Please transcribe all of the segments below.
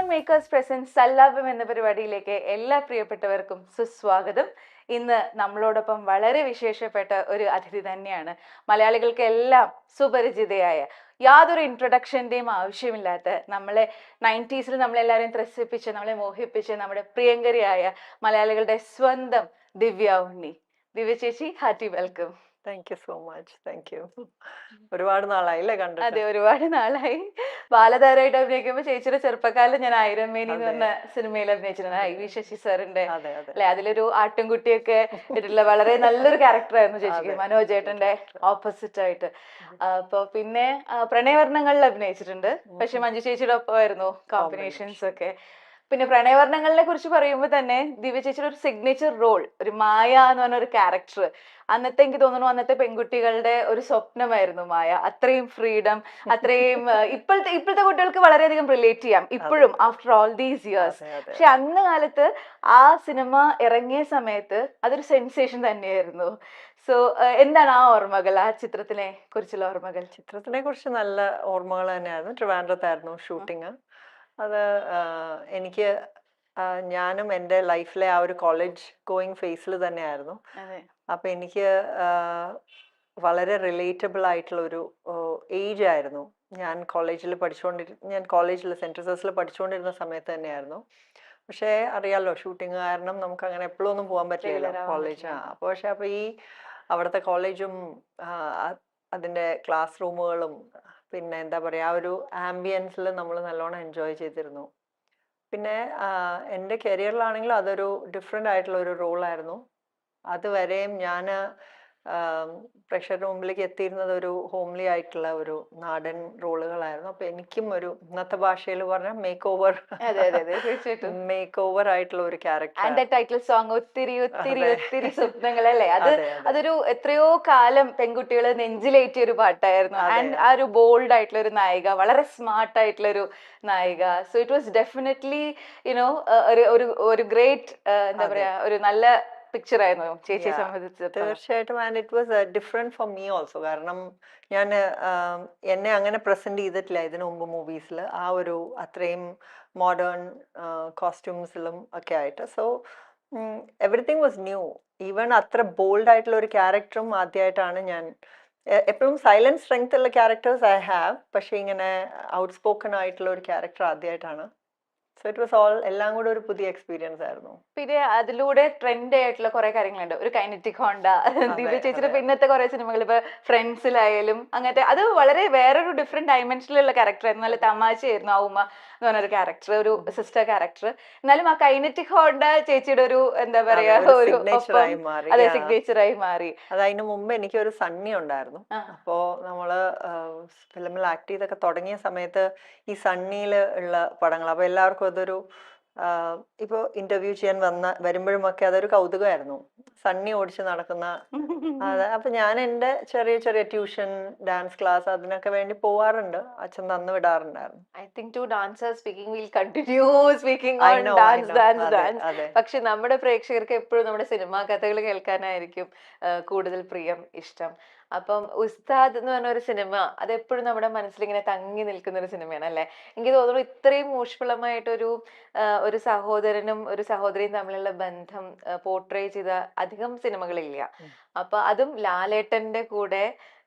Icon Makers presents Sallapam എന്ന പരിപാടിയിലേക്ക് എല്ലാ പ്രിയപ്പെട്ടവർക്കും സുസ്വാഗതം. ഇന്ന് നമ്മളോടൊപ്പം വളരെ വിശേഷപ്പെട്ട ഒരു അതിഥി തന്നെയാണ്. മലയാളികൾക്ക് എല്ലാം സുപരിചിതയായ, യാതൊരു ഇൻട്രൊഡക്ഷൻ്റെയും ആവശ്യമില്ലാത്ത, നമ്മളെ 90s നമ്മളെല്ലാവരെയും ത്രസിപ്പിച്ച് നമ്മളെ മോഹിപ്പിച്ച് നമ്മുടെ പ്രിയങ്കരിയായ മലയാളികളുടെ സ്വന്തം ദിവ്യ ഉണ്ണി. ദിവ്യ ചേച്ചി, hearty welcome. Thank you so much. Thank you. ഒരുപാട് നാളായില്ലേ കണ്ടിട്ട്? അതെ, ഒരുപാട് നാളായി. ബാലതാരമായിട്ട് അഭിനയിക്കുമ്പോൾ ചേച്ചിയുടെ ചെറുപ്പക്കാലം ഞാൻ ആയിരമേനി എന്ന് പറഞ്ഞ സിനിമയിൽ അഭിനയിച്ചിട്ടുണ്ട്. ഐ.വി. ശശി സാറിന്റെ അല്ലെ, അതിലൊരു ആട്ടിൻകുട്ടിയൊക്കെ ഇട്ടിട്ടുള്ള വളരെ നല്ലൊരു ക്യാരക്ടറായിരുന്നു ചേച്ചിക്ക്, മനോജ് ചേട്ടന്റെ ഓപ്പോസിറ്റ് ആയിട്ട്. അപ്പൊ പിന്നെ പ്രണയവർണ്ണങ്ങളിൽ അഭിനയിച്ചിട്ടുണ്ട്. പക്ഷെ മഞ്ജു ചേച്ചിയുടെ ഒപ്പമായിരുന്നു കോമ്പിനേഷൻസ് ഒക്കെ. പിന്നെ പ്രണയവർണ്ണങ്ങളെ കുറിച്ച് പറയുമ്പോൾ തന്നെ ദിവ്യ ചേച്ചിയുടെ ഒരു സിഗ്നേച്ചർ റോൾ, ഒരു മായ എന്ന് പറഞ്ഞ ഒരു ക്യാരക്ടർ, അന്നത്തെ എനിക്ക് തോന്നുന്നു അന്നത്തെ പെൺകുട്ടികളുടെ ഒരു സ്വപ്നമായിരുന്നു മായ. അത്രയും ഫ്രീഡം, അത്രയും ഇപ്പോഴത്തെ കുട്ടികൾക്ക് വളരെയധികം റിലേറ്റ് ചെയ്യാം ഇപ്പോഴും ആഫ്റ്റർ ഓൾ ദീസ് ഇയേഴ്സ്. പക്ഷെ അന്ന് കാലത്ത് ആ സിനിമ ഇറങ്ങിയ സമയത്ത് അതൊരു സെൻസേഷൻ തന്നെയായിരുന്നു. സോ എന്താണ് ആ ഓർമ്മകൾ, ആ ചിത്രത്തിനെ കുറിച്ചുള്ള ഓർമ്മകൾ? ചിത്രത്തിനെ കുറിച്ച് നല്ല ഓർമ്മകൾ തന്നെയായിരുന്നു. ട്രിവാൻഡ്രത്തായിരുന്നു ഷൂട്ടിങ്. അത് എനിക്ക് ഞാനും എൻ്റെ ലൈഫിലെ ആ ഒരു കോളേജ് ഗോയിങ് ഫേസിൽ തന്നെയായിരുന്നു. അപ്പം എനിക്ക് വളരെ റിലേറ്റബിൾ ആയിട്ടുള്ള ഒരു ഏജ് ആയിരുന്നു. ഞാൻ കോളേജിൽ സെൻറ്റ് ജോസഫിൽ പഠിച്ചുകൊണ്ടിരുന്ന സമയത്ത് തന്നെയായിരുന്നു. പക്ഷേ അറിയാലോ, ഷൂട്ടിങ് കാരണം നമുക്ക് അങ്ങനെ എപ്പോഴും ഒന്നും പോകാൻ പറ്റില്ല കോളേജ്. അപ്പോൾ അപ്പോൾ ഈ അവിടുത്തെ കോളേജും അതിൻ്റെ ക്ലാസ് റൂമുകളും പിന്നെ എന്താ പറയുക, ആ ഒരു ആംബിയൻസിൽ നമ്മൾ നല്ലോണം എൻജോയ് ചെയ്തിരുന്നു. പിന്നെ എൻ്റെ കരിയറിലാണെങ്കിലും അതൊരു ഡിഫറെൻ്റ് ആയിട്ടുള്ള ഒരു റോളായിരുന്നു. അതുവരെയും ഞാൻ പ്രേക്ഷകരുടെ മുമ്പിലേക്ക് എത്തിയിരുന്നത് ഒരു ഹോംലി ആയിട്ടുള്ള ഒരു നാടൻ റോളുകളായിരുന്നു. അപ്പൊ എനിക്കും ഒരു ഇന്നത്തെ ഭാഷയിൽ പറഞ്ഞാൽ മേക്ക് ഓവർ ആയിട്ടുള്ള ഒരു ക്യാരക്ടർ. ടൈറ്റിൽ സോങ് ഒത്തിരി ഒത്തിരി ഒത്തിരി സ്വപ്നങ്ങൾ അല്ലേ, അതൊരു എത്രയോ കാലം പെൺകുട്ടികൾ നെഞ്ചിലേറ്റിയ ഒരു പാട്ടായിരുന്നു. ആൻഡ് ആ ഒരു ബോൾഡ് ആയിട്ടുള്ള ഒരു നായിക, വളരെ സ്മാർട്ട് ആയിട്ടുള്ള ഒരു നായിക. So it was definitely you know ഒരു ഗ്രേറ്റ് എന്താ പറയാ, ഒരു നല്ല പിക്ചർ ആയിരുന്നു ചേച്ചിയെ സംബന്ധിച്ച്. തീർച്ചയായിട്ടും. And it was different for me also. കാരണം ഞാൻ എന്നെ അങ്ങനെ പ്രസന്റ് ചെയ്തിട്ടില്ല ഇതിനു മുമ്പ് മൂവീസിൽ, ആ ഒരു അത്രയും മോഡേൺ കോസ്റ്റ്യൂംസിലും ഒക്കെ ആയിട്ട്. So everything was new. Even അത്ര ബോൾഡ് ആയിട്ടുള്ള ഒരു ക്യാരക്ടറും ആദ്യമായിട്ടാണ് ഞാൻ. എപ്പോഴും സൈലന്റ് സ്ട്രെങ്ത് ഉള്ള ക്യാരക്ടേഴ്സ് ഐ ഹാവ്, പക്ഷെ ഇങ്ങനെ ഔട്ട് സ്പോക്കൺ ആയിട്ടുള്ള ഒരു ക്യാരക്ടർ ആദ്യമായിട്ടാണ്. സോ ഇറ്റ് വാസ് ഓൾ, എല്ലാം കൂടെ ഒരു പുതിയ എക്സ്പീരിയൻസ് ആയിരുന്നു. പിന്നെ അതിലൂടെ ട്രെൻഡ് ആയിട്ടുള്ള കുറെ കാര്യങ്ങളുണ്ട്. ഒരു കൈനറ്റിക് ഹോണ്ട, ദിവ്യ ചേച്ചിയുടെ പിന്നത്തെ കുറെ സിനിമകൾ, ഇപ്പൊ ഫ്രണ്ട്സിലായാലും അങ്ങനത്തെ, അത് വളരെ വേറൊരു ഡിഫറെന്റ് ഡയമെൻഷനിലുള്ള ക്യാരക്ടർ ആയിരുന്നു. നല്ല തമാശയായിരുന്നു ആ ഉമ്മ എന്ന് പറഞ്ഞൊരു ക്യാരക്ടർ, ഒരു സിസ്റ്റർ ക്യാരക്ടർ. എന്നാലും ആ കൈനറ്റിക് ഹോണ്ട ചേച്ചിയുടെ ഒരു എന്താ പറയാ, ഒരു സിഗ്നേച്ചറായി മാറി. അത് അതിന് മുമ്പ് എനിക്ക് ഒരു സണ്ണി ഉണ്ടായിരുന്നു. അപ്പോ നമ്മള് ഫിലിമിൽ ആക്ട് ചെയ്തൊക്കെ തുടങ്ങിയ സമയത്ത് ഈ സണ്ണിയിൽ ഉള്ള പടങ്ങൾ, അപ്പൊ എല്ലാവർക്കും അതൊരു ഇപ്പൊ ഇന്റർവ്യൂ ചെയ്യാൻ വരുമ്പോഴുമൊക്കെ അതൊരു കൗതുകമായിരുന്നു, സണ്ണി ഓടിച്ച് നടക്കുന്ന. അപ്പൊ ഞാൻ എൻ്റെ ചെറിയ ചെറിയ ട്യൂഷൻ, ഡാൻസ് ക്ലാസ് അതിനൊക്കെ വേണ്ടി പോവാറുണ്ട്. അച്ഛൻ തന്നു വിടാറുണ്ടായിരുന്നു. I think two dancers speaking, will continue speaking on dance. പക്ഷെ നമ്മുടെ പ്രേക്ഷകർക്ക് എപ്പോഴും നമ്മുടെ സിനിമാ കഥകൾ കേൾക്കാനായിരിക്കും കൂടുതൽ പ്രിയം, ഇഷ്ടം. അപ്പം ഉസ്താദ് എന്ന് പറഞ്ഞ ഒരു സിനിമ, അതെപ്പോഴും നമ്മുടെ മനസ്സിൽ ഇങ്ങനെ തങ്ങി നിൽക്കുന്ന ഒരു സിനിമയാണ് അല്ലെ. എനിക്ക് തോന്നുന്നു ഇത്രയും ഊഷ്മളമായിട്ടൊരു ഒരു സഹോദരനും ഒരു സഹോദരിയും തമ്മിലുള്ള ബന്ധം പോർട്രേ ചെയ്ത അധികം സിനിമകളില്ല. അപ്പൊ അതും ലാലേട്ടന്റെ കൂടെ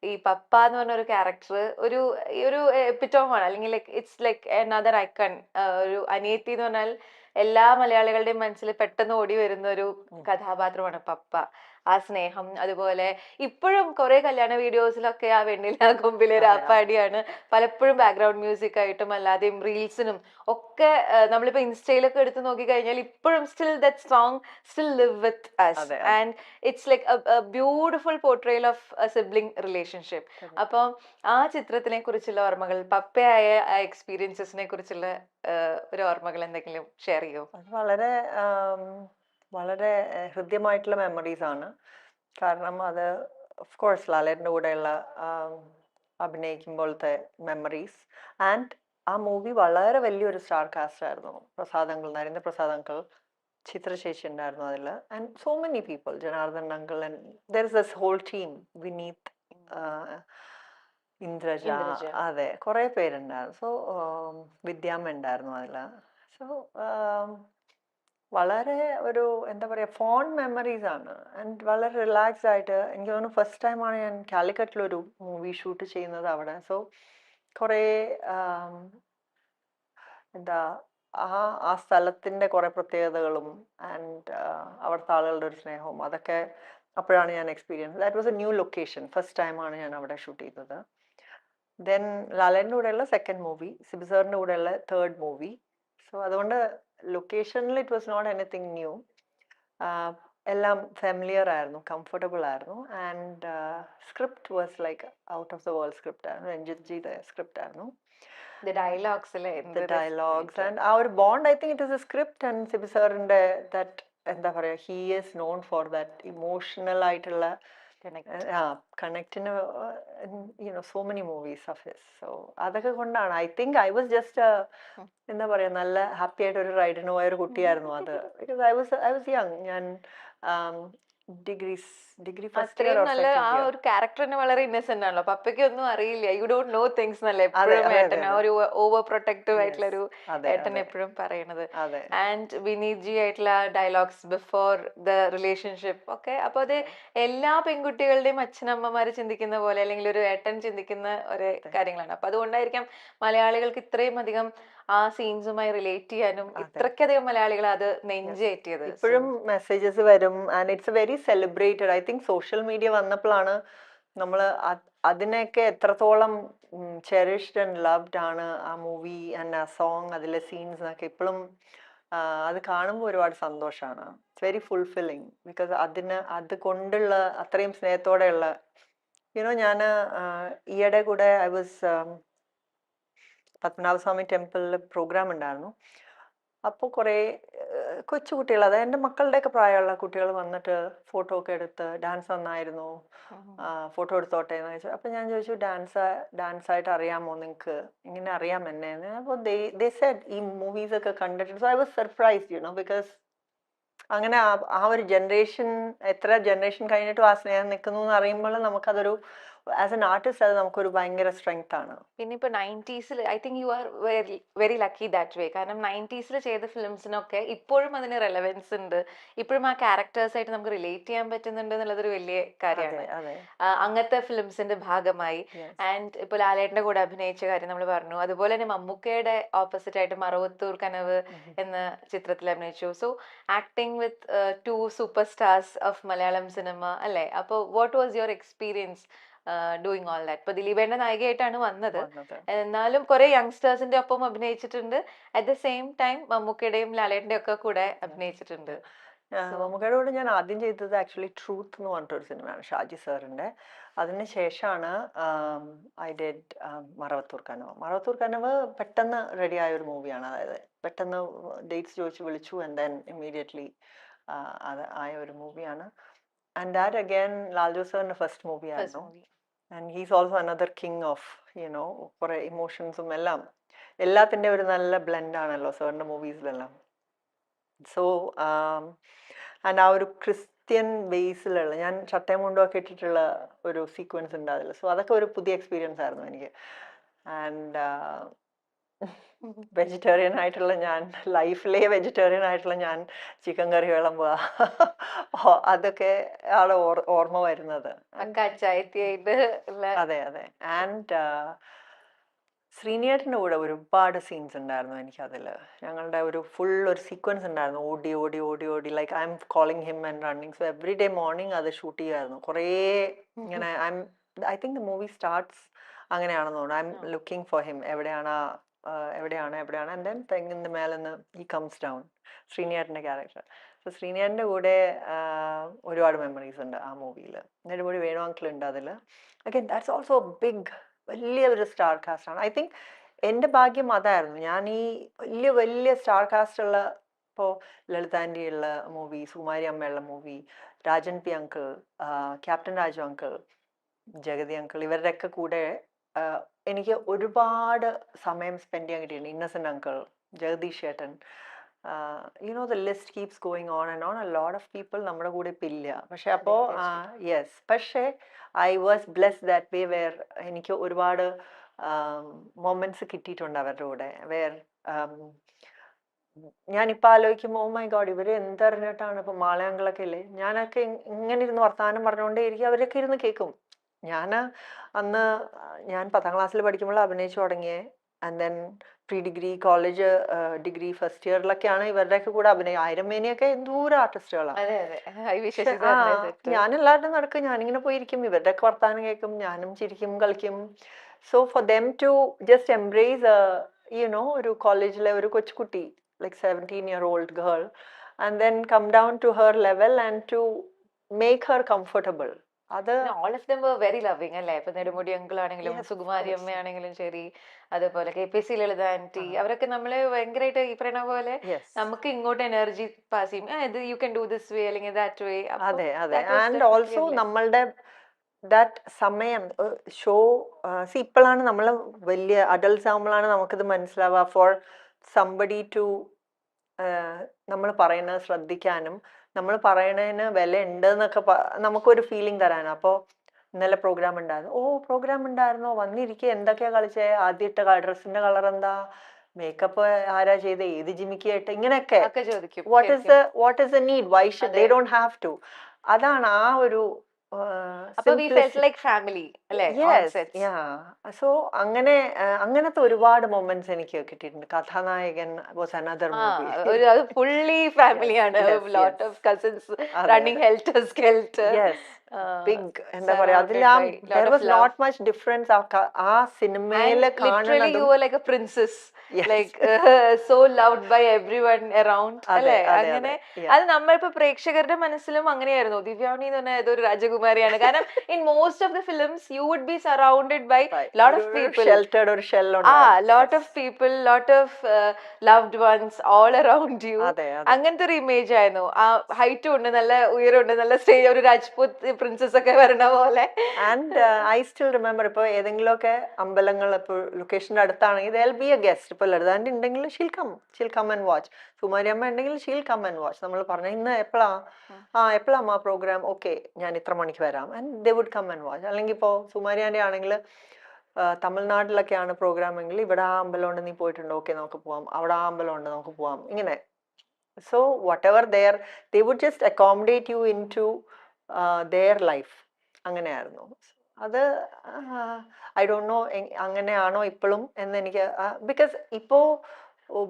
ഈ പപ്പ എന്ന് പറഞ്ഞ ഒരു ക്യാരക്ടർ ഒരു എപ്പിറ്റോമാണ്, അല്ലെങ്കിൽ ഇറ്റ്സ് ലൈക്ക് അനദർ ഐക്കൺ. ഒരു അനിയത്തി എന്ന് പറഞ്ഞാൽ എല്ലാ മലയാളികളുടെയും മനസ്സിൽ പെട്ടെന്ന് ഓടി വരുന്ന ഒരു കഥാപാത്രമാണ് പപ്പ. ആ സ്നേഹം, അതുപോലെ ഇപ്പോഴും കുറെ കല്യാണ വീഡിയോസിലൊക്കെ ആ വെണ്ണില കൊമ്പിലെ രാപ്പാടിയാണ് പലപ്പോഴും ബാക്ക്ഗ്രൗണ്ട് മ്യൂസിക് ആയിട്ടും അല്ലാതെയും റീൽസിനും ഒക്കെ. നമ്മളിപ്പോ ഇൻസ്റ്റയിലൊക്കെ എടുത്ത് നോക്കി കഴിഞ്ഞാൽ ഇപ്പോഴും still that song still live with us, and it's like a beautiful portrayal of a sibling relationship. അപ്പം ആ ചിത്രത്തിനെ കുറിച്ചുള്ള ഓർമ്മകൾ, പപ്പയായ ആ എക്സ്പീരിയൻസസിനെ കുറിച്ചുള്ള ഒരു ഓർമ്മകൾ എന്തെങ്കിലും ഷെയർ ചെയ്യോ? വളരെ വളരെ ഹൃദ്യമായിട്ടുള്ള മെമ്മറീസ് ആണ്. കാരണം അത് ഓഫ് കോഴ്സ് ലാലേട്ടൻ്റെ കൂടെയുള്ള അഭിനയിക്കുമ്പോഴത്തെ മെമ്മറീസ്. ആൻഡ് ആ മൂവി വളരെ വലിയൊരു സ്റ്റാർ കാസ്റ്റ് ആയിരുന്നു. നരേന്ദ്ര പ്രസാദ് അങ്കിൾ, ചിത്ര ചേച്ചി ഉണ്ടായിരുന്നു അതിൽ, and so many people, Janardhan uncle, and there is this whole team, Vineeth, Indraja, അതെ, കുറേ പേരുണ്ടായിരുന്നു. സോ വിദ്യാമ്മ ഉണ്ടായിരുന്നു അതിൽ. സോ വളരെ ഒരു എന്താ പറയുക ഫോണ്ട് മെമ്മറീസ് ആണ് ആൻഡ് വളരെ റിലാക്സ്ഡ് ആയിട്ട് എനിക്ക് തോന്നുന്നു ഫസ്റ്റ് ടൈമാണ് ഞാൻ കാലിക്കറ്റിലൊരു മൂവി ഷൂട്ട് ചെയ്യുന്നത് അവിടെ. സോ കുറേ എന്താ ആ സ്ഥലത്തിൻ്റെ കുറേ പ്രത്യേകതകളും ആൻഡ് അവിടുത്തെ ആളുകളുടെ ഒരു സ്നേഹവും അതൊക്കെ അപ്പോഴാണ് ഞാൻ experience. That was A new location. First ടൈമാണ് ഞാൻ അവിടെ ഷൂട്ട് ചെയ്തത്. ദെൻ ലാലേൻ്റെ കൂടെയുള്ള സെക്കൻഡ് മൂവി, സിബി സാറിൻ്റെ കൂടെയുള്ള തേർഡ് മൂവി. സോ അതുകൊണ്ട് ലൊക്കേഷനിൽ it was not anything new. എല്ലാം ഫെമിലിയർ ആയിരുന്നു, കംഫർട്ടബിൾ ആയിരുന്നു. And script was like out of the world script ആയിരുന്നു, രഞ്ജിത് ജിയുടെ സ്ക്രിപ്റ്റ് ആയിരുന്നു. The dialogues The dialogues and our bond, I think it is a script and Sibi sir in that എന്താ പറയുക, he is known for that emotional ആയിട്ടുള്ള കണക്റ്റിന് so many movies of his. So അതൊക്കെ കൊണ്ടാണ് I think I was just എന്താ പറയുക നല്ല happy ആയിട്ട് ഒരു റൈഡിന് പോയ ഒരു കുട്ടിയായിരുന്നു അത്. Because I was young. ഞാൻ ഡിഗ്രി ഫസ്റ്റ് ഇയർ നല്ല ആ ഒരു ക്യാരക്ടറിന് വളരെ ഇന്നസെന്റ് ആണല്ലോ. പപ്പയ്ക്ക് ഒന്നും അറിയില്ല, യു ഡോണ്ട് നോ തിങ്സ് എന്നല്ലേ എപ്പോഴും ഏട്ടൻ ആ ഒരു ഓവർ പ്രൊട്ടക്റ്റീവ് ആയിട്ടുള്ള ഒരു ഏട്ടൻ എപ്പോഴും പറയണത്. ആൻഡ് വിനീത് ജി ആയിട്ടുള്ള ഡയലോഗ്സ് ബിഫോർ ദ റിലേഷൻഷിപ്പ് ഒക്കെ, അപ്പൊ അത് എല്ലാ പെൺകുട്ടികളുടെയും അച്ഛനമ്മമാര് ചിന്തിക്കുന്ന പോലെ അല്ലെങ്കിൽ ഒരു ഏട്ടൻ ചിന്തിക്കുന്ന ഒരു കാര്യങ്ങളാണ്. അപ്പൊ അതുകൊണ്ടായിരിക്കാം മലയാളികൾക്ക് ഇത്രയും അധികം ആ സീൻസുമായി റിലേറ്റ് ചെയ്യാനും ഇത്രയ്ക്കധികം മലയാളികൾ അത് നെഞ്ചേറ്റിയത്. ഇപ്പോഴും മെസ്സേജസ് വരും and it's very celebrated. I think social media വന്നപ്പോഴാണ് നമ്മൾ അതിനെയൊക്കെ എത്രത്തോളം ചെറിഷ്ഡ് ആൻഡ് ലവ്ഡ് ആണ് ആ മൂവി ആൻഡ് ആ സോങ്, അതിലെ സീൻസ് ഒക്കെ ഇപ്പോഴും അത് കാണുമ്പോൾ ഒരുപാട് സന്തോഷമാണ്. ഇറ്റ്സ് വെരി ഫുൾഫില്ലിങ് ബിക്കോസ് അത് കൊണ്ടുള്ള അത്രയും സ്നേഹത്തോടെയുള്ള ഞാൻ ഈയിടെ കൂടെ ഐ വാസ് പത്മനാഭസ്വാമി ടെമ്പിളിൽ പ്രോഗ്രാം ഉണ്ടായിരുന്നു. അപ്പോൾ കുറേ കൊച്ചുകുട്ടികൾ, അതായത് എൻ്റെ മക്കളുടെയൊക്കെ പ്രായമുള്ള കുട്ടികൾ വന്നിട്ട് ഫോട്ടോ ഒക്കെ എടുത്ത് ഡാൻസ് നന്നായിരുന്നു, ഫോട്ടോ എടുത്തോട്ടെ എന്ന് ചോദിച്ചു. അപ്പം ഞാൻ ചോദിച്ചു ഡാൻസായിട്ട് അറിയാമോ നിങ്ങൾക്ക്, ഇങ്ങനെ അറിയാം എന്നെ. അപ്പോൾ ദേ സെഡ് ഈ മൂവീസൊക്കെ കണ്ടിട്ട്. So I was surprised because അങ്ങനെ ആ ഒരു ജനറേഷൻ, എത്ര ജനറേഷൻ കഴിഞ്ഞിട്ടും ആ സ്നേഹം നിൽക്കുന്നു എന്ന് അറിയുമ്പോൾ നമുക്കതൊരു ആസ് എൻ ആർട്ടിസ്റ്റ് അത് നമുക്കൊരു ഭയങ്കര സ്ട്രെങ്ത് ആണ്. പിന്നെ ഇപ്പൊ 90s I think you are very lucky that way. കാരണം 90s ചെയ്ത ഫിലിംസിനൊക്കെ ഇപ്പോഴും അതിന് റെലവൻസ് ഉണ്ട്, ഇപ്പോഴും ആ ക്യാരക്ടേഴ്സ് ആയിട്ട് നമുക്ക് റിലേറ്റ് ചെയ്യാൻ പറ്റുന്നുണ്ട് എന്നുള്ളതൊരു വലിയ കാര്യമാണ് അങ്ങനത്തെ ഫിലിംസിന്റെ ഭാഗമായി. ആൻഡ് ഇപ്പൊ ലാലേട്ടന്റെ കൂടെ അഭിനയിച്ച കാര്യം നമ്മൾ പറഞ്ഞു. അതുപോലെ തന്നെ മമ്മൂക്കയുടെ ഓപ്പോസിറ്റ് ആയിട്ട് മറവത്തൂർ കനവ് എന്ന ചിത്രത്തിൽ അഭിനയിച്ചു. So acting with 2 super stars of Malayalam cinema അല്ലേ. അപ്പോൾ what was your experience doing all that? ഇപ്പൊ ദിലീപേന്റെ നായികയായിട്ടാണ് വന്നത്, എന്നാലും കുറെ യങ്സ്റ്റേഴ്സിന്റെ ഒപ്പം അഭിനയിച്ചിട്ടുണ്ട്. അറ്റ് ദ സെയിം ടൈം മമ്മൂക്കയുടെയും ലാലേട്ടന്റെയും ഒക്കെ കൂടെ അഭിനയിച്ചിട്ടുണ്ട്. മമ്മൂക്കയുടെ കൂടെ ഞാൻ ആദ്യം ചെയ്തത് ആക്ച്വലി ട്രൂത്ത് എന്ന് പറഞ്ഞിട്ടൊരു സിനിമയാണ് ഷാജി സാറിന്റെ. അതിന് ശേഷമാണ് ഐ ഡിഡ് മറവത്തൂർ കനവ്. മറവത്തൂർ കനവ് പെട്ടെന്ന് റെഡിയായ ഒരു മൂവിയാണ്. അതായത് പെട്ടെന്ന് ഡേറ്റ്സ് ചോദിച്ച് വിളിച്ചു ആൻഡ് ദെൻ ഇമ്മീഡിയറ്റ്ലി അത് ആയ ഒരു മൂവിയാണ്. ആൻഡ് ദാറ്റ് അഗൈൻ ലാൽജോ സാറിന്റെ ഫസ്റ്റ് മൂവി ആയിരുന്നു. And he's also another king of കുറെ ഇമോഷൻസും എല്ലാത്തിൻ്റെ ഒരു നല്ല ബ്ലെൻഡാണല്ലോ സാറിൻ്റെ മൂവീസിലെല്ലാം. സോ ആൻഡ് ആ ഒരു ക്രിസ്ത്യൻ ബേസിലുള്ള, ഞാൻ ചട്ടയും മുണ്ടുമൊക്കെ ഇട്ടിട്ടുള്ള ഒരു സീക്വൻസ് ഉണ്ട് അതിൽ. സോ അതൊക്കെ ഒരു പുതിയ എക്സ്പീരിയൻസ് ആയിരുന്നു എനിക്ക്. ആൻഡ് വെജിറ്റേറിയൻ ആയിട്ടുള്ള ഞാൻ, ലൈഫിലെ വെജിറ്റേറിയൻ ആയിട്ടുള്ള ഞാൻ ചിക്കൻ കറി വിളമ്പുക, അതൊക്കെ ആണ് ഓർമ്മ വരുന്നത്. അതെ അതെ. ആൻഡ് ശ്രീനിയേട്ടൻ്റെ കൂടെ ഒരുപാട് സീൻസ് ഉണ്ടായിരുന്നു എനിക്കതിൽ. ഞങ്ങളുടെ ഒരു ഫുൾ ഒരു സീക്വൻസ് ഉണ്ടായിരുന്നു, ഓടി ഓടി ഓടി ഓടി like I'm calling him and running. So every day morning അത് ഷൂട്ട് ചെയ്യുമായിരുന്നു. കുറേ ഇങ്ങനെ I think the movie starts അങ്ങനെയാണെന്ന് തോന്നുന്നു. I'm looking for him, എവിടെയാണ് ആൻഡ് ദെൻ തെങ്ങിൻ്റെ മേലെ നിന്ന് ഹി കംസ് ഡൗൺ, ശ്രീനിയേട്ടൻ്റെ ക്യാരക്ടർ. സോ ശ്രീനിയേട്ടൻ്റെ കൂടെ ഒരുപാട് മെമ്മറീസ് ഉണ്ട് ആ മൂവിയിൽ. നെടുമുടി വേണു അങ്കിൾ ഉണ്ട് അതിൽ. അഗൈൻ ദാറ്റ്സ് ഓൾസോ ബിഗ്, വലിയ ഒരു സ്റ്റാർ കാസ്റ്റാണ്. ഐ തിങ്ക് എൻ്റെ ഭാഗ്യം അതായിരുന്നു. ഞാൻ ഈ വലിയ വലിയ സ്റ്റാർ കാസ്റ്റുള്ള, ഇപ്പോൾ ലളിതാൻ്റിയുള്ള മൂവി, സുകുമാരി അമ്മയുള്ള movie, Rajan P uncle, captain Raju uncle, Jagathy uncle, ഇവരുടെയൊക്കെ കൂടെ എനിക്ക് ഒരുപാട് സമയം സ്പെൻഡ് ചെയ്യാൻ കിട്ടിയിട്ടുണ്ട്. ഇന്നസെൻ്റ് അങ്കിൾ, ജഗദീഷ് ചേട്ടൻ, the list keeps going on and on. A lot of people നമ്മുടെ കൂടെ ഇപ്പം ഇല്ല. പക്ഷെ അപ്പോൾ യെസ്, പക്ഷേ I was blessed that way where എനിക്ക് ഒരുപാട് മൊമെന്റ്സ് കിട്ടിയിട്ടുണ്ട് അവരുടെ കൂടെ. വേർ ഞാനിപ്പോൾ ആലോചിക്കുമ്പോൾ ഓ മൈ ഗോഡ് ഇവര് എന്തറിഞ്ഞിട്ടാണ് ഇപ്പം മാളയാങ്കളൊക്കെ ഇല്ലേ ഞാനൊക്കെ ഇങ്ങനെ ഇരുന്ന് വർത്തമാനം പറഞ്ഞുകൊണ്ടേ ഇരിക്കും അവരൊക്കെ ഇരുന്ന് കേൾക്കും. ഞാൻ അന്ന് ഞാൻ 10ാം ക്ലാസ്സിൽ പഠിക്കുമ്പോൾ അഭിനയിച്ചു തുടങ്ങിയേ. And then pre degree college degree first ഇയറിലൊക്കെയാണ് ഇവരുടെയൊക്കെ കൂടെ അഭിനയം. ആയിരം മേനിയൊക്കെ എന്തോരം ആർട്ടിസ്റ്റുകളാണ്. ഞാൻ എല്ലാവരുടെയും നടക്കും, ഞാനിങ്ങനെ പോയിരിക്കും, ഇവരുടെയൊക്കെ വർത്താനം കേൾക്കും, ഞാനും ചിരിക്കും കളിക്കും. So for them to just embrace ഒരു കോളേജിലെ ഒരു കൊച്ചുകുട്ടി like 17-year-old girl and then come down to her level and to make her comfortable. അത് all of them were very loving അല്ലേ? ഇപ്പൊ നെടുമുടി അങ്കിൾ ആണെങ്കിലും സുകുമാരി അമ്മയാണെങ്കിലും ശരി, അതുപോലെ KPC ലളിത ആന്റി, അവരൊക്കെ നമ്മളെ ഭയങ്കരമായിട്ട് ഈ പറയുന്ന പോലെ നമുക്ക് ഇങ്ങോട്ട് എനർജി പാസ് ചെയ്യും. You can do this way അല്ലെങ്കിൽ ദാറ്റ് വേ. അതെ അതെ. ആൻഡ് ഓൾസോ നമ്മളുടെ ദാറ്റ് സമയം ഷോ ഇപ്പോഴാണ് നമ്മൾ വലിയ അഡൾട്ട്സ് ആകുമ്പോഴാണ് നമുക്കിത് മനസ്സിലാവുക. ഫോർ സംബഡി ടു നമ്മൾ പറയുന്നത് ശ്രദ്ധിക്കാനും നമ്മൾ പറയണതിന് വില ഉണ്ട് എന്നൊക്കെ നമുക്കൊരു ഫീലിംഗ് തരാനും. അപ്പോൾ ഇന്നലെ പ്രോഗ്രാം ഉണ്ടായിരുന്നു, ഓ പ്രോഗ്രാം ഉണ്ടായിരുന്നോ, വന്നിരിക്കുക, എന്തൊക്കെയാ കളിച്ചേ, ആദ്യം ഇട്ട ഡ്രസ്സിന്റെ കളർ എന്താ, മേക്കപ്പ് ആരാ ചെയ്ത്, ഏത് ജിമിക്കായിട്ട്, ഇങ്ങനെയൊക്കെ what is the need, why should they don't have to. അതാണ് ആ ഒരു സോ അങ്ങനത്തെ ഒരുപാട് മൊമെന്റ്സ് എനിക്ക് കിട്ടിയിട്ടുണ്ട്. Kathanayakan was another movie. അത് ഫുള്ളി ഫാമിലിയാണ്. Lot of cousins running helter skelter. Big എന്താ പറയാ, അതിലെല്ലാം there was not much difference. ആ സിനിമയിലെ കാണുന്നത് you were like a princess, like so loved by everyone around അല്ലേ? അങ്ങനെ അത് നമ്മളിപ്പോ പ്രേക്ഷകരുടെ മനസ്സിലും അങ്ങനെയായിരുന്നു. ദിവ്യാണി എന്ന് പറഞ്ഞാൽ ഏതൊരു രാജകുമാരിയാണ്. കാരണം in most of the films you would be surrounded by lot of people, sheltered or shell on lot of people, lot of loved ones all around you. അങ്ങനത്തെ ഒരു ഇമേജ് ആയിരുന്നു. ആ ഹൈറ്റും ഉണ്ട്, നല്ല ഉയരമുണ്ട്, നല്ല സ്റ്റേജ്, ഒരു രാജ്പുത് പ്രിൻസസ് ഒക്കെ വരണ പോലെ. ആൻഡ് ഐ സ്റ്റിൽ റിമെമ്പർ, ഇപ്പോൾ ഏതെങ്കിലുമൊക്കെ അമ്പലങ്ങൾ ഇപ്പോൾ ലൊക്കേഷൻ്റെ അടുത്താണെങ്കിൽ there will be a guest. ഇപ്പോൾ ലളിതാൻ്റെ ഉണ്ടെങ്കിൽ she'll come and watch. സുമാരി അമ്മ ഉണ്ടെങ്കിൽ she'll come and watch. നമ്മൾ പറഞ്ഞ ഇന്ന് എപ്പോഴാ പ്രോഗ്രാം, ഓക്കെ ഞാൻ ഇത്ര മണിക്ക് വരാം, and they would come and watch. അല്ലെങ്കിൽ ഇപ്പോൾ സുമാരിയാൻ്റെ ആണെങ്കിൽ തമിഴ്നാട്ടിലൊക്കെയാണ് പ്രോഗ്രാം എങ്കിൽ ഇവിടെ ആ അമ്പലമുണ്ട്, നീ പോയിട്ടുണ്ടോ, ഓക്കെ നമുക്ക് പോവാം, അവിടെ ആ അമ്പലമുണ്ട് നമുക്ക് പോവാം, ഇങ്ങനെ. So whatever they would just accommodate you into their life. അങ്ങനെയായിരുന്നു. അത് ഐ ഡോണ്ട് നോ അങ്ങനെയാണോ ഇപ്പോഴും എന്ന് എനിക്ക്, ബിക്കോസ് ഇപ്പോൾ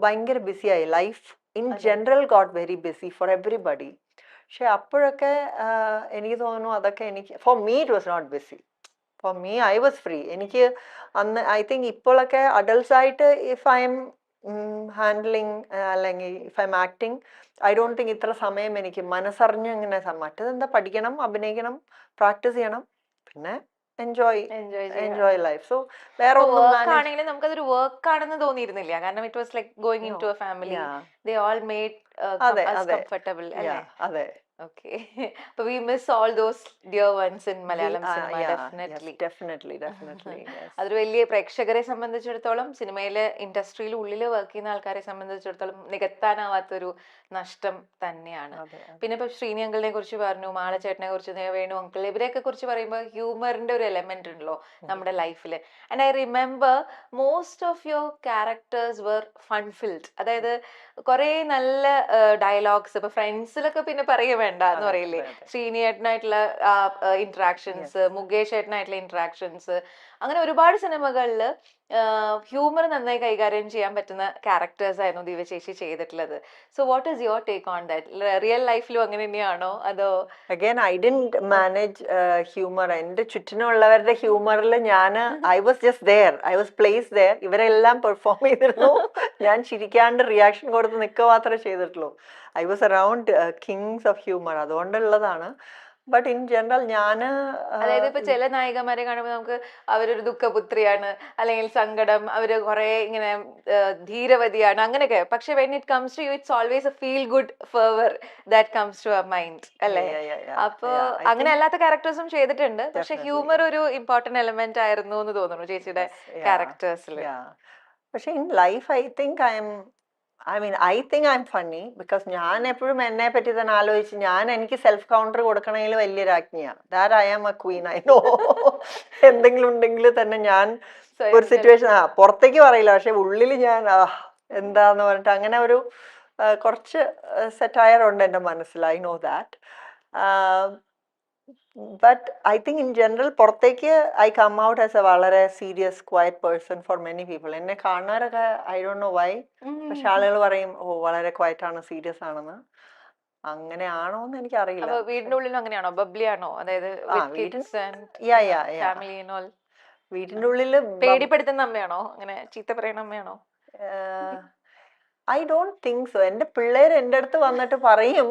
ഭയങ്കര ബിസിയായി life in general, got very busy for everybody. പക്ഷെ അപ്പോഴൊക്കെ എനിക്ക് തോന്നുന്നു അതൊക്കെ എനിക്ക്, for me it was not busy. For me I was free. എനിക്ക് അന്ന് ഐ തിങ്ക് ഇപ്പോഴൊക്കെ അഡൾട്ട്സ് ആയിട്ട് ഇഫ് ഐ എം ഹാൻഡ്ലിങ് അല്ലെങ്കിൽ if I'm acting, I don't think ഇത്ര സമയം എനിക്ക് മനസ്സറിഞ്ഞ് ഇങ്ങനെ, മറ്റേതെന്താ പഠിക്കണം, അഭിനയിക്കണം, പ്രാക്ടീസ് ചെയ്യണം, പിന്നെ എൻജോയ് ലൈഫ്. സോ വേറെ ആണെങ്കിലും നമുക്കതൊരു വർക്ക് ആണെന്ന് തോന്നിയിരുന്നില്ല. കാരണം it was like going into A family. They all made us comfortable. അതെ. Okay. But we miss all those dear ones in Malayalam cinema. Definitely. Yes. അതൊരു വലിയ പ്രേക്ഷകരെ സംബന്ധിച്ചിടത്തോളം, സിനിമയിലെ ഇൻഡസ്ട്രിയിൽ ഉള്ളിൽ വർക്ക് ചെയ്യുന്ന ആൾക്കാരെ സംബന്ധിച്ചിടത്തോളം നികത്താനാവാത്തൊരു നഷ്ടം തന്നെയാണ്. പിന്നെ ഇപ്പൊ ശ്രീനി അങ്കിളിനെ കുറിച്ച് പറഞ്ഞു, മാളച്ചേട്ടനെ കുറിച്ച്, വേണു അങ്കിൾ, ഇവരെയൊക്കെ കുറിച്ച് പറയുമ്പോൾ ഹ്യൂമറിന്റെ ഒരു എലമെന്റ് ഉണ്ടല്ലോ നമ്മുടെ ലൈഫിൽ. And I remember most of your characters were fun filled. അതായത് കുറെ നല്ല ഡയലോഗ്സ്, ഇപ്പൊ ഫ്രണ്ട്സിലൊക്കെ പിന്നെ പറയുക വേണ്ട എന്ന് പറയില്ലേ, ശ്രീനിയേട്ടനായിട്ടുള്ള ഇന്ററാക്ഷൻസ്, മുകേഷ് ഏട്ടനായിട്ടുള്ള ഇന്ററാക്ഷൻസ്, അങ്ങനെ ഒരുപാട് സിനിമകളിൽ ഹ്യൂമർ നന്നായി കൈകാര്യം ചെയ്യാൻ പറ്റുന്ന ക്യാരക്ടേഴ്സ് ആയിരുന്നു ദിവ്യ ചേച്ചി ചെയ്തിട്ടുള്ളത്. So what is your take on that? Real ലൈഫിലും അങ്ങനെ തന്നെയാണോ, അതോ? Again I didn't manage humour. എൻ്റെ ചുറ്റിനുള്ളവരുടെ ഹ്യൂമറിൽ I was just there, I was place there. ഇവരെല്ലാം പെർഫോം ചെയ്തിരുന്നു, ഞാൻ ചിരിക്കാണ്ട് റിയാക്ഷൻ കൊടുത്ത് നിൽക്കുക മാത്രമേ ചെയ്തിട്ടുള്ളൂ. I was around kings of humour, അതുകൊണ്ടുള്ളതാണ്. ബട്ട് ഇൻ ജനറൽ അതായത് ഇപ്പൊ ചില നായികമാരെ കാണുമ്പോൾ നമുക്ക് അവരൊരു ദുഃഖപുത്രിയാണ്, അല്ലെങ്കിൽ സങ്കടം, അവര് കുറെ ഇങ്ങനെ ധീരവതിയാണ്, അങ്ങനെയൊക്കെ. പക്ഷെ when it comes to you, it's always a feel good fervour that comes to our mind അല്ലേ? അപ്പൊ അങ്ങനെ അല്ലാത്ത ക്യാരക്ടേഴ്സും ചെയ്തിട്ടുണ്ട്, പക്ഷെ ഹ്യൂമർ ഒരു ഇമ്പോർട്ടന്റ് എലമെന്റ് ആയിരുന്നു എന്ന് തോന്നുന്നു ചേച്ചിയുടെ ക്യാരക്ടേഴ്സിൽ. പക്ഷെ in life I think I think I'm funny because ഞാൻ എപ്പോഴും എന്നെ പറ്റി തന്നെ ആലോചിച്ച് എനിക്ക് സെൽഫ് കൗണ്ടർ കൊടുക്കണമെങ്കിൽ വലിയ രാജ്ഞിയാണ്. That I am a queen, I know. എന്തെങ്കിലും ഉണ്ടെങ്കിൽ തന്നെ ഞാൻ ഒരു സിറ്റുവേഷൻ പുറത്തേക്ക് പറയില്ല, പക്ഷെ ഉള്ളിൽ ഞാൻ എന്താന്ന് പറഞ്ഞിട്ട് അങ്ങനെ ഒരു കുറച്ച് സെറ്റയർ ഉണ്ട് എൻ്റെ മനസ്സിൽ, I know that. But I think in general പുറത്തേക്ക് I come out as a വളരെ serious quiet person for many people. എന്നെ കാണുന്നവരൊക്കെ ഐ ഡോണ്ട് നോ വൈ, പക്ഷെ ആളുകൾ പറയും ഓ വളരെ ക്വയറ്റ് ആണ്, സീരിയസ് ആണെന്ന്. അങ്ങനെയാണോ എന്ന് എനിക്കറിയില്ല. അപ്പൊ വീടിന്റെ ഉള്ളിലും അങ്ങനെയാണോ, ബബ്ലി ആണോ? അതായത് ഫാമിലി ആൻഡ് ഓൾ. വീട്ടിന്റെ ഉള്ളില് പേടിപ്പെടുത്തുന്ന അമ്മയാണോ, അങ്ങനെ ചീത്ത പറയുന്ന അമ്മയാണോ? I don't think so. എൻ്റെ പിള്ളേർ എൻ്റെ അടുത്ത് വന്നിട്ട് പറയും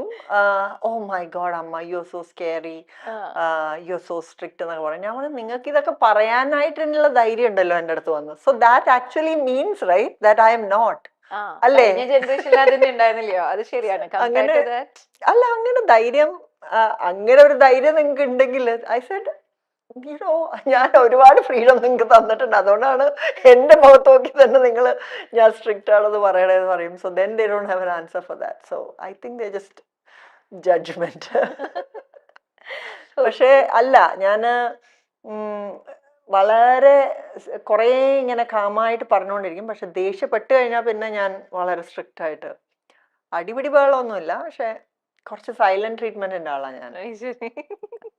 ഓ മൈ ഗോഡ് അമ്മ you are so scary, you are so strict എന്നൊക്കെ പറയും. ഞാൻ പറഞ്ഞു നിങ്ങൾക്ക് ഇതൊക്കെ പറയാനായിട്ടുള്ള ധൈര്യം ഉണ്ടല്ലോ എൻ്റെ അടുത്ത് വന്ന്. So that actually means right that I am not, അല്ലേ? അത് ശരിയാണ്. അങ്ങനെ അല്ല, അങ്ങനെ ധൈര്യം, അങ്ങനെ ഒരു ധൈര്യം നിങ്ങൾക്ക് ഉണ്ടെങ്കിൽ ഐ സെഡ് യുനോ ഞാൻ ഒരുപാട് ഫ്രീഡം നിങ്ങൾക്ക് തന്നിട്ടുണ്ട്, അതുകൊണ്ടാണ് എൻ്റെ മുഖത്ത് നോക്കി തന്നെ നിങ്ങൾ ഞാൻ സ്ട്രിക്റ്റ് ആണെന്ന് പറയണേന്ന് പറയും. So then they don't have an answer for that. So I think they just judgement. പക്ഷേ അല്ല, ഞാൻ വളരെ കുറേ ഇങ്ങനെ കാമായിട്ട് പറഞ്ഞുകൊണ്ടിരിക്കും, പക്ഷെ ദേഷ്യപ്പെട്ട് കഴിഞ്ഞാൽ പിന്നെ ഞാൻ വളരെ സ്ട്രിക്റ്റ് ആയിട്ട്, അടിപിടി ബഹളമൊന്നുമില്ല, പക്ഷെ കുറച്ച് സൈലന്റ് ട്രീറ്റ്മെന്റിന്റെ ആളാണ് ഞാൻ.